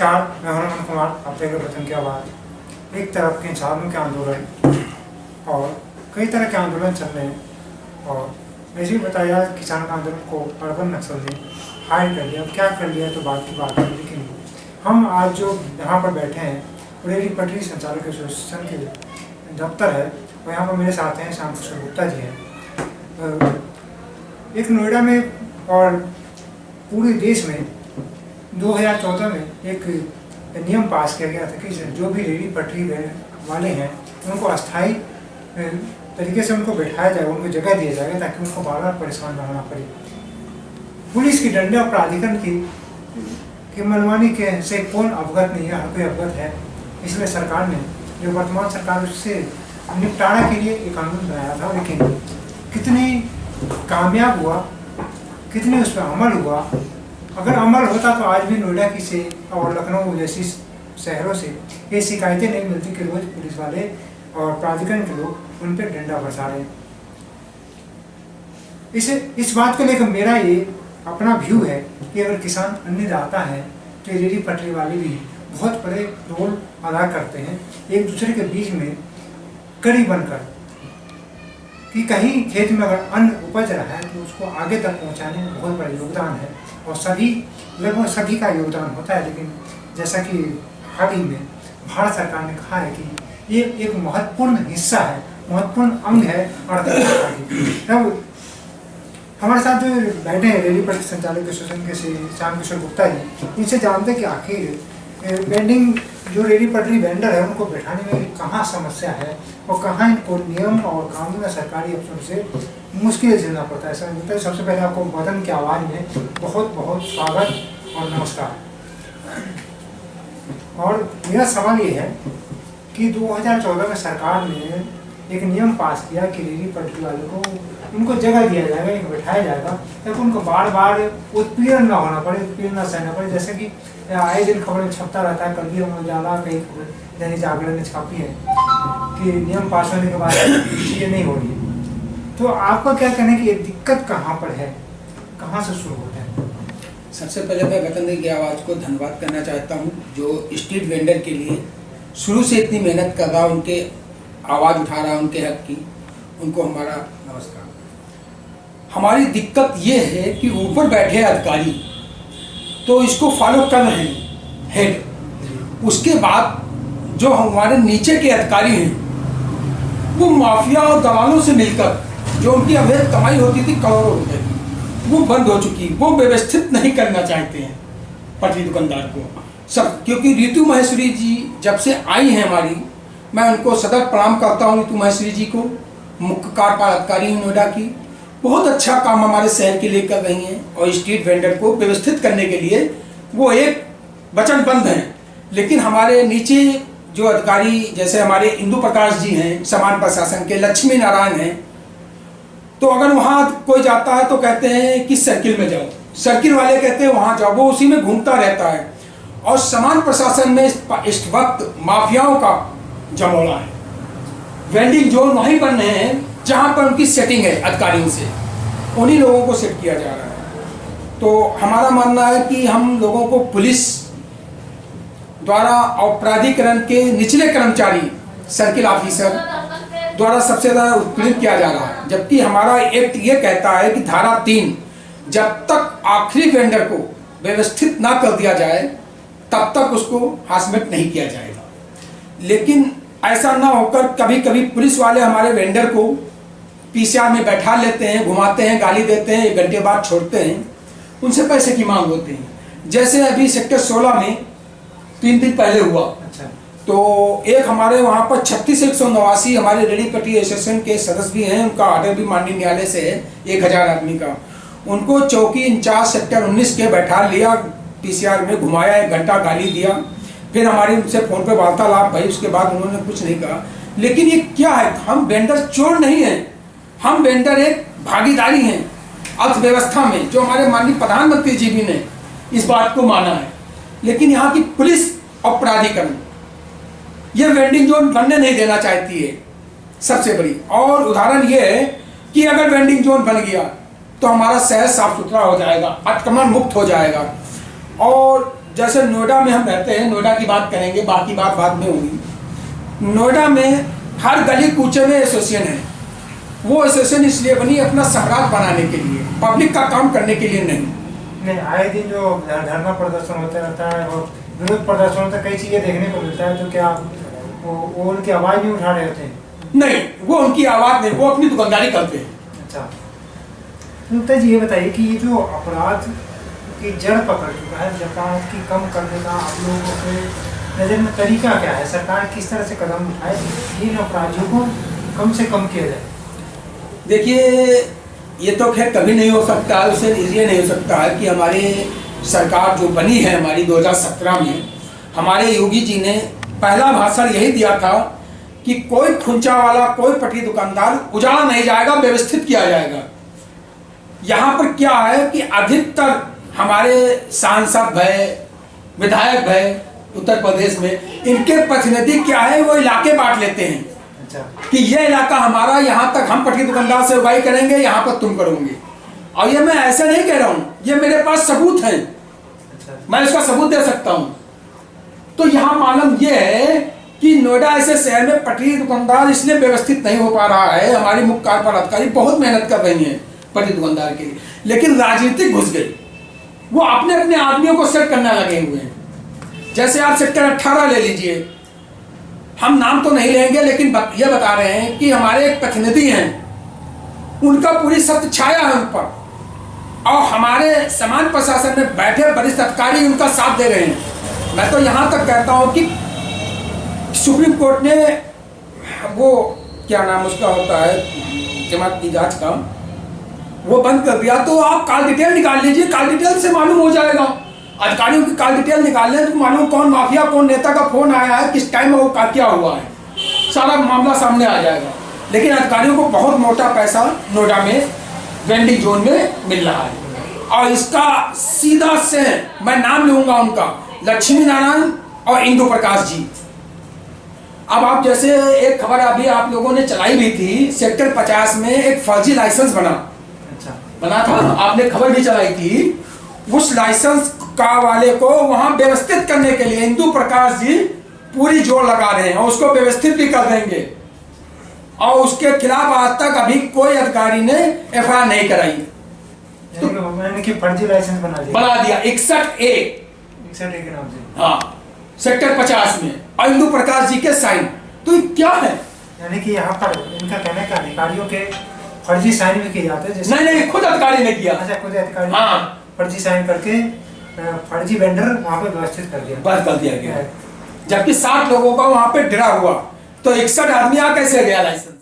नमस्कार, मैं हूं अमन कुमार। आप देख रहे वतन की आवाज़। एक तरफ किसानों के आंदोलन और कई तरह के आंदोलन चल रहे हैं और ऐसे ही बताया किसानों के आंदोलन को अर्बन नक्सल ने हायर कर लिया। अब क्या कर लिया तो बात की बात है, लेकिन हम आज जो यहाँ पर बैठे हैं रेहड़ी पटरी संचालक एसोसिएशन के दफ्तर है और यहाँ पर मेरे साथ हैं श्याम किशोर गुप्ता जी हैं। एक नोएडा में और पूरे देश में 2014 में एक नियम पास किया गया था कि जो भी रेहड़ी पटरी वाले हैं उनको अस्थायी तरीके से उनको बैठाया जाएगा, उनको जगह दिया जाएगा ताकि उनको बार बार परेशान न होना पड़े। पुलिस की डंडे और प्राधिकरण की मनमानी के से कौन अवगत नहीं है, हर कोई अवगत है। इसलिए सरकार ने, जो वर्तमान सरकार, उससे निपटारा के लिए एक कानून बनाया था, लेकिन कितनी कामयाब हुआ, कितनी उस पर अमल हुआ। अगर अमल होता तो आज भी नोएडा की से और लखनऊ जैसी शहरों से ये शिकायतें नहीं मिलती कि रोज पुलिस वाले और प्राधिकरण के लोग उन पर डंडा बरसा रहे। इस बात को लेकर मेरा ये अपना व्यू है कि अगर किसान अन्नदाता है तो रेहड़ी पटरी वाले भी बहुत बड़े रोल अदा करते हैं, एक दूसरे के बीच में कड़ी बनकर, कि कहीं खेत में अगर अन्न उपज रहा है तो उसको आगे तक पहुंचाने में बहुत बड़ा योगदान है और लगभग सभी का योगदान होता है। लेकिन जैसा कि हाल ही में भारत सरकार ने कहा है कि ये एक महत्वपूर्ण हिस्सा है, महत्वपूर्ण अंग है अर्थव्यवस्था की। तब हमारे साथ जो बैठे हैं रेहड़ी पटरी संचालक एसोसिएशन के श्याम किशोर गुप्ता जी, इनसे जानते कि आखिर वेंडिंग जो रेहड़ी पटरी वेंडर है उनको बैठाने में कहाँ समस्या है और कहाँ इनको नियम और कानून या सरकारी अफसरों से मुश्किल झेलना पड़ता है। सबसे पहले आपको वतन की आवाज़ में बहुत बहुत स्वागत और नमस्कार। और मेरा सवाल ये है कि 2014 में सरकार ने एक नियम पास किया कि रेहड़ी पटरी वालों को उनको जगह दिया जाएगा, इनको बैठाया जाएगा ताकि उनको बार बार उत्पीड़न ना होना पड़े, उत्पीड़न ना सहना पड़े। जैसे कि आए दिन खबरें छपता रहता है, कल भी हम उजाला कई दैनिक जागरण ने छापी है कि नियम पास होने के बाद ये नहीं हो रही है। तो आपका क्या कहना है कि ये दिक्कत कहाँ पर है, कहाँ से शुरू होता है? सबसे पहले मैं वतन की आवाज़ को धन्यवाद करना चाहता हूँ जो स्ट्रीट वेंडर के लिए शुरू से इतनी मेहनत कर रहा, उनके आवाज़ उठा रहा, उनके हक की, उनको हमारा नमस्कार। हमारी दिक्कत ये है कि ऊपर बैठे अधिकारी तो इसको फॉलो कर रहे हैं हेड, उसके बाद जो हमारे नीचे के अधिकारी हैं वो माफिया और दलालों से मिलकर जो उनकी अवैध कमाई होती थी करोड़ों रुपए, वो बंद हो चुकी, वो व्यवस्थित नहीं करना चाहते हैं पटरी दुकानदार को सब। क्योंकि ऋतु महेश्वरी जी जब से आई हैं हमारी, मैं उनको सदर प्रणाम करता हूँ ऋतु महेश्वरी जी को, मुख्य कार्यपालक अधिकारी नोएडा की, बहुत अच्छा काम हमारे शहर के लिए कर रही हैं और स्ट्रीट वेंडर को व्यवस्थित करने के लिए वो एक वचनबद्ध हैं। लेकिन हमारे नीचे जो अधिकारी जैसे हमारे इंदु प्रकाश जी हैं समान प्रशासन के, लक्ष्मी नारायण हैं, तो अगर वहाँ कोई जाता है तो कहते हैं कि सर्किल में जाओ, सर्किल वाले कहते हैं वहाँ जाओ, वो उसी में घूमता रहता है। और समान प्रशासन में इस वक्त माफियाओं का जमोड़ा है। वेंडिंग जोन वहीं बन रहे हैं जहाँ पर उनकी सेटिंग है अधिकारियों से, उन्हीं लोगों को सेट किया जा रहा है। तो हमारा मानना है कि हम लोगों को पुलिस द्वारा और प्राधिकरण के निचले कर्मचारी सर्किल ऑफिसर द्वारा सबसे ज़्यादा उत्पीड़ित किया जा रहा है। जबकि हमारा एक्ट ये कहता है कि धारा 3, जब तक आखिरी वेंडर को व्यवस्थित ना कर दिया जाए तब तक उसको हासमेट नहीं किया जाएगा। लेकिन ऐसा ना होकर कभी कभी पुलिस वाले हमारे वेंडर को पीसीआर में बैठा लेते हैं, घुमाते हैं, गाली देते हैं, 1 घंटे बाद छोड़ते हैं, उनसे पैसे की मांग होती है। जैसे अभी सेक्टर 16 में 3 दिन पहले हुआ, तो एक हमारे वहाँ पर 36,189 हमारे रेहड़ी पटरी एसोसिएशन के सदस्य भी हैं, उनका ऑर्डर भी माननीय न्यायालय से है 1000 आदमी का, उनको चौकी इंचार्ज सेक्टर 19 के बैठा लिया, पीसीआर में घुमाया, 1 घंटा गाली दिया, फिर हमारी उनसे फोन पे वार्तालाप भाई, उसके बाद उन्होंने कुछ नहीं कहा। लेकिन ये क्या है, हम वेंडर चोर नहीं हैं, हम वेंडर एक भागीदारी हैं अर्थव्यवस्था में, जो हमारे माननीय प्रधानमंत्री जी भी ने इस बात को माना है। लेकिन यहाँ की पुलिस और प्राधिकरण ये वेंडिंग जोन बनने नहीं देना चाहती है सबसे बड़ी। और उदाहरण ये है कि अगर वेंडिंग जोन बन गया तो हमारा शहर साफ सुथरा हो जाएगा, अतिक्रमण मुक्त हो जाएगा। और जैसे नोएडा में हम रहते हैं, नोएडा की बात करेंगे, बाकी बात बाद में होगी। नोएडा में हर गली कूचे में एसोसिएशन है। वो एसोसिएशन इसलिए बनी अपना साम्राज्य बनाने के लिए, पब्लिक का काम करने के लिए नहीं। आए दिन जो धरना प्रदर्शन होता रहता है और विरोध प्रदर्शन होता है, कई चीजें देखने को मिलता है, तो क्या वो उनकी आवाज नहीं उठा रहे होते हैं? नहीं, वो उनकी आवाज नहीं, वो अपनी दुकानदारी करते हैं। अच्छा, मुमता जी ये बताइए कि ये जो अपराध की जड़ पकड़ चुका है, जकात की कम करने का आप लोगों के नज़र में तरीका क्या है? सरकार किस तरह से कदम उठाए इन अपराधियों को कम से कम किया जाए? देखिए, ये तो खैर कभी नहीं हो सकता है, उसे इसलिए नहीं हो सकता है कि हमारे सरकार जो बनी है हमारी 2017 में, हमारे योगी जी ने पहला भाषण यही दिया था कि कोई खुंचा वाला, कोई पटरी दुकानदार उजाड़ा नहीं जाएगा, व्यवस्थित किया जाएगा। यहाँ पर क्या है कि अधिकतर हमारे सांसद भय, विधायक भय उत्तर प्रदेश में, इनके प्रतिनिधि क्या है, वो इलाके बांट लेते हैं। अच्छा, कि ये इलाका हमारा, यहाँ तक हम पटरी दुकानदार से उगाई करेंगे, यहाँ पर तुम करोगे। और ये मैं ऐसे नहीं कह रहा हूँ, ये मेरे पास सबूत है। अच्छा, मैं इसका सबूत दे सकता हूँ। तो यहाँ मालूम ये है कि नोएडा ऐसे शहर में पटरी दुकानदार इसलिए व्यवस्थित नहीं हो पा रहा है। हमारी मुख्य कार्यपालक अधिकारी बहुत मेहनत कर रही है पटरी दुकानदार के लिए, लेकिन राजनीतिक घुस गई। वो अपने अपने आदमियों को सेट करने लगे हुए हैं। जैसे आप सेक्टर 18 ले लीजिए, हम नाम तो नहीं लेंगे, लेकिन ये बता रहे हैं कि हमारे एक प्रतिनिधि हैं, उनका पूरी सत्य छाया है उन पर, और हमारे समान प्रशासन में बैठे वरिष्ठ अधिकारी उनका साथ दे रहे हैं। मैं तो यहाँ तक कहता हूँ कि सुप्रीम कोर्ट ने वो क्या नाम उसका होता है, जमात की जांच का, वो बंद कर दिया। तो आप कॉल डिटेल निकाल लीजिए, कॉल डिटेल से मालूम हो जाएगा। अधिकारियों की कॉल डिटेल निकाल लें तो मालूम कौन माफिया, कौन नेता का फोन आया है, किस टाइम में वो क्या हुआ है, सारा मामला सामने आ जाएगा। लेकिन अधिकारियों को बहुत मोटा पैसा नोएडा में वेंडिंग जोन में मिल रहा है, और इसका सीधा से मैं नाम लूंगा उनका, लक्ष्मी नारायण और इंदु प्रकाश जी। अब आप जैसे एक खबर अभी आप लोगों ने चलाई भी थी, सेक्टर 50 में एक फर्जी लाइसेंस बना था, आपने खबर भी चलाई थी। उस लाइसेंस का वाले को वहां व्यवस्थित करने के लिए इंदु प्रकाश जी पूरी जोर लगा रहे हैं, और उसको व्यवस्थित भी कर देंगे। और उसके खिलाफ आज तक अभी कोई अधिकारी ने एफआईआर नहीं कराई। तो मैंने कि फर्जी लाइसेंस बना दिया 61A के नाम से, हाँ, सेक्टर 50 में, और इंदु प्रकाश जी के साइन। तो ये क्या है? यानी कि यहाँ पर इनका कहना है अधिकारियों के फर्जी साइन भी किए जाते हैं। नहीं, खुद अधिकारी ने किया। अच्छा, खुद अधिकारी, हाँ, फर्जी साइन करके फर्जी वेंडर वहाँ पे व्यवस्थित कर दिया गया, जबकि 60 लोगों का वहाँ पे डरा हुआ। तो 61 आदमी आ कैसे गया लाइसेंस?